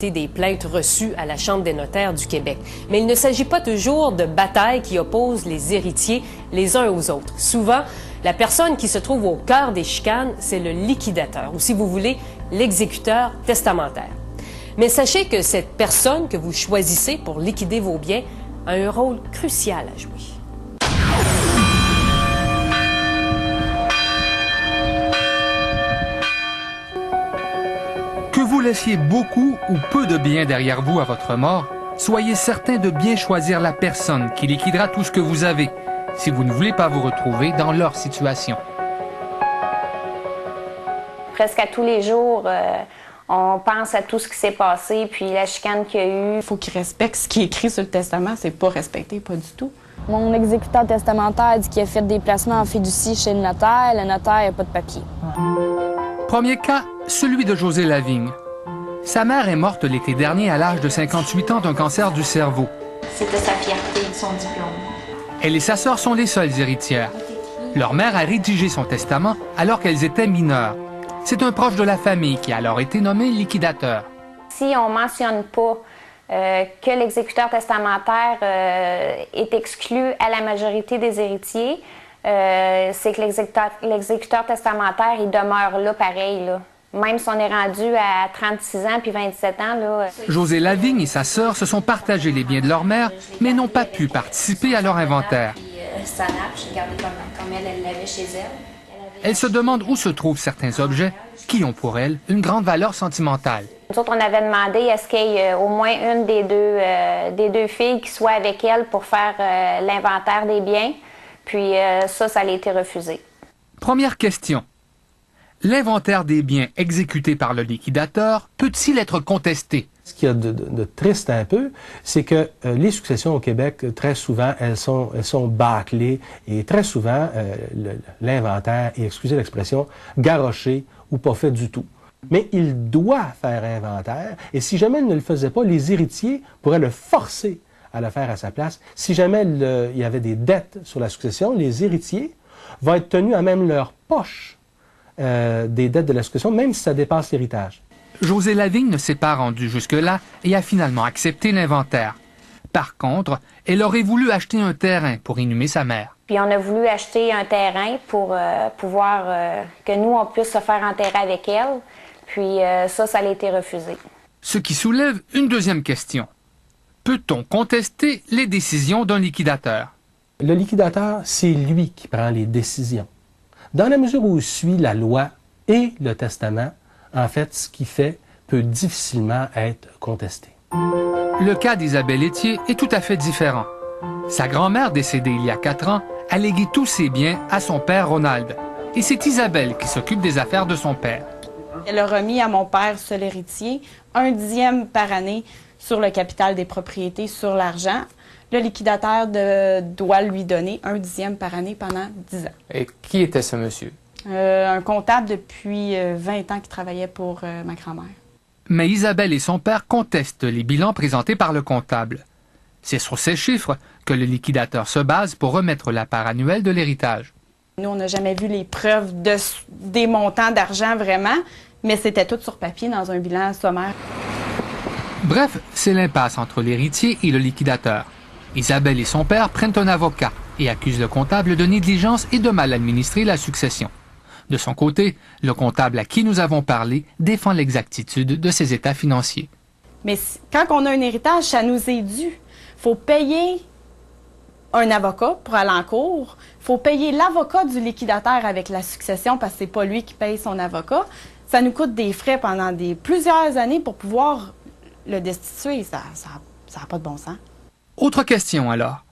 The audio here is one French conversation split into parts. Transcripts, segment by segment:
Des plaintes reçues à la Chambre des notaires du Québec. Mais il ne s'agit pas toujours de batailles qui opposent les héritiers les uns aux autres. Souvent, la personne qui se trouve au cœur des chicanes, c'est le liquidateur, ou si vous voulez, l'exécuteur testamentaire. Mais sachez que cette personne que vous choisissez pour liquider vos biens a un rôle crucial à jouer. Que vous laissiez beaucoup ou peu de biens derrière vous à votre mort, soyez certain de bien choisir la personne qui liquidera tout ce que vous avez, si vous ne voulez pas vous retrouver dans leur situation. Presque à tous les jours, on pense à tout ce qui s'est passé, puis la chicane qu'il y a eu. Il faut qu'il respecte ce qui est écrit sur le testament, c'est pas respecté, pas du tout. Mon exécuteur testamentaire dit qu'il a fait des placements en fiducie chez le notaire n'a pas de papier. Premier cas, celui de José Lavigne. Sa mère est morte l'été dernier à l'âge de 58 ans d'un cancer du cerveau. C'était sa fierté, son diplôme. Elle et sa sœur sont les seules héritières. Leur mère a rédigé son testament alors qu'elles étaient mineures. C'est un proche de la famille qui a alors été nommé liquidateur. Si on ne mentionne pas que l'exécuteur testamentaire est exclu à la majorité des héritiers, c'est que l'exécuteur testamentaire, il demeure là pareil, là. Même si on est rendu à 36 ans puis 27 ans, là. José Lavigne et sa sœur se sont partagés les biens de leur mère, mais n'ont pas pu participer à leur inventaire. Sa nappe, j'ai gardé comme elle l'avait chez elle. Elle se demande où se trouvent certains objets qui ont pour elle une grande valeur sentimentale. Nous autres, on avait demandé est-ce qu'il y ait au moins une des deux filles qui soit avec elle pour faire l'inventaire des biens. Puis ça a été refusé. Première question. L'inventaire des biens exécuté par le liquidateur peut-il être contesté? Ce qu'il y a de triste un peu, c'est que les successions au Québec, très souvent, elles sont bâclées et très souvent, l'inventaire est, excusez l'expression, garoché ou pas fait du tout. Mais il doit faire inventaire et si jamais il ne le faisait pas, les héritiers pourraient le forcer à le faire à sa place. Si jamais il y avait des dettes sur la succession, les héritiers vont être tenus à même leur poche des dettes de la succession, même si ça dépasse l'héritage. José Lavigne ne s'est pas rendu jusque-là et a finalement accepté l'inventaire. Par contre, elle aurait voulu acheter un terrain pour inhumer sa mère. Puis on a voulu acheter un terrain pour pouvoir que nous, on puisse se faire enterrer avec elle. Puis ça a été refusé. Ce qui soulève une deuxième question. Peut-on contester les décisions d'un liquidateur? Le liquidateur, c'est lui qui prend les décisions. Dans la mesure où il suit la loi et le testament, en fait, ce qu'il fait peut difficilement être contesté. Le cas d'Isabelle Étier est tout à fait différent. Sa grand-mère, décédée il y a 4 ans, a légué tous ses biens à son père Ronald. Et c'est Isabelle qui s'occupe des affaires de son père. Elle a remis à mon père, seul héritier, 1/10 par année sur le capital des propriétés, sur l'argent. Le liquidateur doit lui donner 1/10 par année pendant 10 ans. Et qui était ce monsieur? Un comptable depuis 20 ans qui travaillait pour ma grand-mère. Mais Isabelle et son père contestent les bilans présentés par le comptable. C'est sur ces chiffres que le liquidateur se base pour remettre la part annuelle de l'héritage. Nous, on n'a jamais vu les preuves des montants d'argent vraiment, mais c'était tout sur papier dans un bilan sommaire. Bref, c'est l'impasse entre l'héritier et le liquidateur. Isabelle et son père prennent un avocat et accusent le comptable de négligence et de mal administrer la succession. De son côté, le comptable à qui nous avons parlé défend l'exactitude de ses états financiers. Mais quand on a un héritage, ça nous est dû. Il faut payer un avocat pour aller en cour. Il faut payer l'avocat du liquidateur avec la succession parce que c'est pas lui qui paye son avocat. Ça nous coûte des frais pendant plusieurs années pour pouvoir le destituer. Ça n'a pas de bon sens. Autre question alors.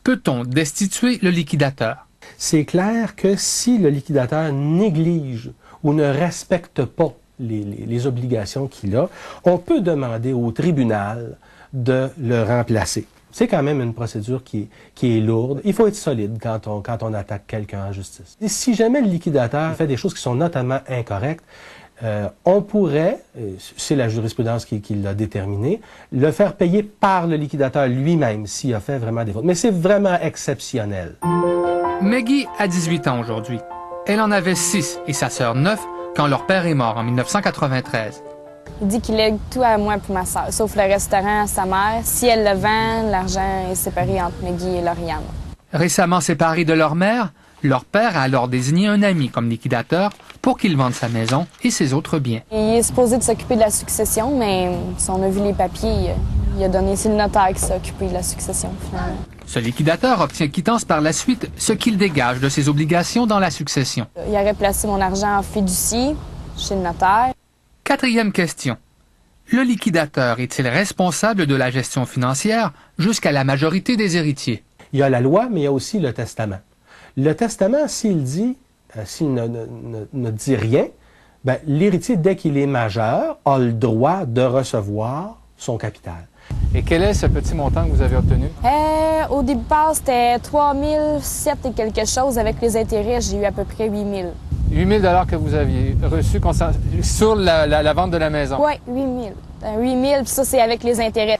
Peut-on destituer le liquidateur? C'est clair que si le liquidateur néglige ou ne respecte pas les obligations qu'il a, on peut demander au tribunal de le remplacer. C'est quand même une procédure qui est lourde. Il faut être solide quand on attaque quelqu'un en justice. Et si jamais le liquidateur fait des choses qui sont notamment incorrectes, on pourrait, c'est la jurisprudence qui l'a déterminé, le faire payer par le liquidateur lui-même s'il a fait vraiment des fautes. Mais c'est vraiment exceptionnel. Maggie a 18 ans aujourd'hui. Elle en avait 6 et sa sœur 9 quand leur père est mort en 1993. Il dit qu'il lègue tout à moi et ma sœur, sauf le restaurant à sa mère. Si elle le vend, l'argent est séparé entre Maggie et Lauriane. Récemment séparés de leur mère, leur père a alors désigné un ami comme liquidateur pour qu'il vende sa maison et ses autres biens. Il est supposé de s'occuper de la succession, mais si on a vu les papiers, il a donné, c'est le notaire qui s'est occupé de la succession, finalement. Ce liquidateur obtient quittance par la suite, ce qu'il dégage de ses obligations dans la succession. Il aurait placé mon argent en fiducie chez le notaire. 4e question. Le liquidateur est-il responsable de la gestion financière jusqu'à la majorité des héritiers? Il y a la loi, mais il y a aussi le testament. Le testament, s'il ne dit rien, ben, l'héritier, dès qu'il est majeur, a le droit de recevoir son capital. Et quel est ce petit montant que vous avez obtenu? Au départ, c'était 3 700 et quelque chose. Avec les intérêts, j'ai eu à peu près 8 000. 8 000 $ que vous aviez reçus sur la vente de la maison? Oui, 8 000. 8 000, puis ça, c'est avec les intérêts.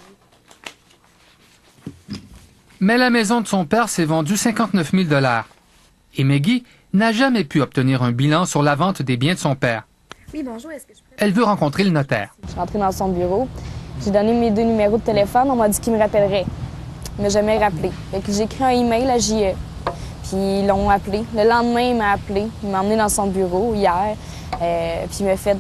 Mais la maison de son père s'est vendue 59 000 $. Et Maggie n'a jamais pu obtenir un bilan sur la vente des biens de son père. Oui, bonjour, est-ce que je peux... Elle veut rencontrer le notaire. Je suis rentrée dans son bureau. J'ai donné mes 2 numéros de téléphone. On m'a dit qu'il me rappellerait. Il m'a jamais rappelé. Fait que j'ai écrit un email à JE. Puis ils l'ont appelé. Le lendemain, il m'a appelé. Il m'a emmené dans son bureau hier. Puis il m'a fait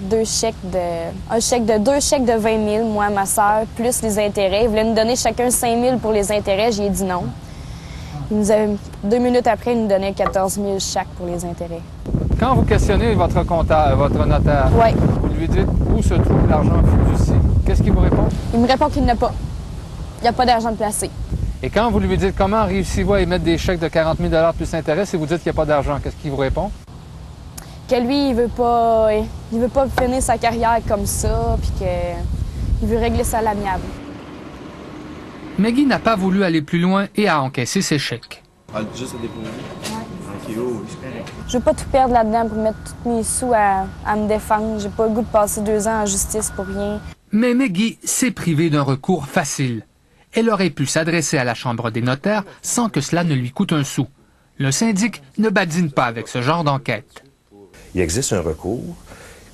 un chèque de 2 chèques de 20 000, moi, ma soeur, plus les intérêts. Il voulait nous donner chacun 5 000 pour les intérêts. J'ai dit non. 2 minutes après, il nous donnait 14 000 chaque pour les intérêts. Quand vous questionnez votre comptable, votre notaire, ouais. Vous lui dites où se trouve l'argent fiducie, qu'est-ce qu'il vous répond? Il me répond qu'il n'a pas. Il n'y a pas d'argent de placé. Et quand vous lui dites comment réussissez-vous à émettre des chèques de 40 000 $ plus intérêt si vous dites qu'il n'y a pas d'argent, qu'est-ce qu'il vous répond? Que lui, il veut pas finir sa carrière comme ça, puis qu'il veut régler ça à l'amiable. Maggie n'a pas voulu aller plus loin et a encaissé ses chèques. Juste à déposer? Ouais. Je veux pas tout perdre là-dedans pour mettre tous mes sous à me défendre. J'ai pas le goût de passer 2 ans en justice pour rien. Mais Maggie s'est privée d'un recours facile. Elle aurait pu s'adresser à la Chambre des notaires sans que cela ne lui coûte un sou. Le syndic ne badine pas avec ce genre d'enquête. Il existe un recours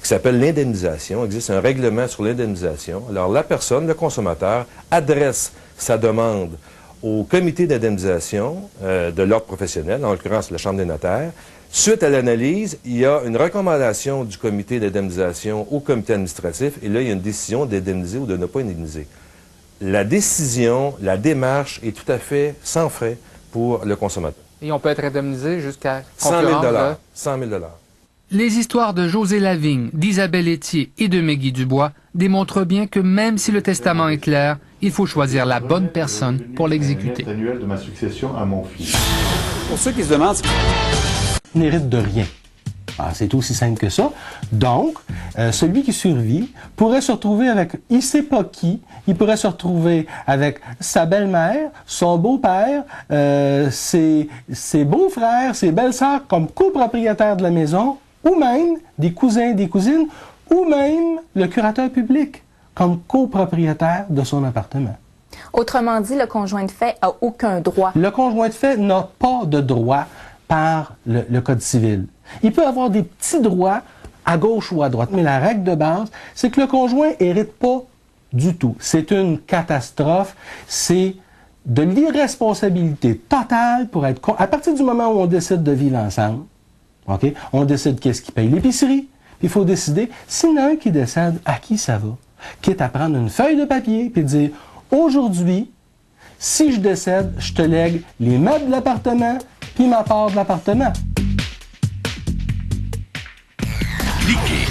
qui s'appelle l'indemnisation. Il existe un règlement sur l'indemnisation. Alors, la personne, le consommateur, adresse sa demande au comité d'indemnisation de l'ordre professionnel, en l'occurrence la Chambre des notaires. Suite à l'analyse, il y a une recommandation du comité d'indemnisation au comité administratif, et là, il y a une décision d'indemniser ou de ne pas indemniser. La décision, la démarche est tout à fait sans frais pour le consommateur. Et on peut être indemnisé jusqu'à 100 000 $. 100 000 $. Les histoires de José Lavigne, d'Isabelle Etier et de Maggie Dubois démontrent bien que même si le testament est clair, il faut choisir la bonne personne pour l'exécuter. Annuel de ma succession à mon fils. Pour ceux qui se demandent... N'hérite de rien. Ah, c'est aussi simple que ça. Donc, celui qui survit pourrait se retrouver avec, il sait pas qui, il pourrait se retrouver avec sa belle-mère, son beau-père, ses beaux-frères, ses belles-sœurs comme copropriétaires de la maison, ou même des cousins, des cousines, ou même le curateur public comme copropriétaire de son appartement. Autrement dit, le conjoint de fait n'a aucun droit. Le conjoint de fait n'a pas de droit par le Code civil. Il peut avoir des petits droits à gauche ou à droite, mais la règle de base, c'est que le conjoint hérite pas du tout. C'est une catastrophe, c'est de l'irresponsabilité totale pour être... À partir du moment où on décide de vivre ensemble, okay, on décide qu'est-ce qui paye l'épicerie, puis il faut décider, s'il y en a un qui décède, à qui ça va? Quitte à prendre une feuille de papier puis dire, aujourd'hui, si je décède, je te lègue les meubles de l'appartement puis ma part de l'appartement. Cliquez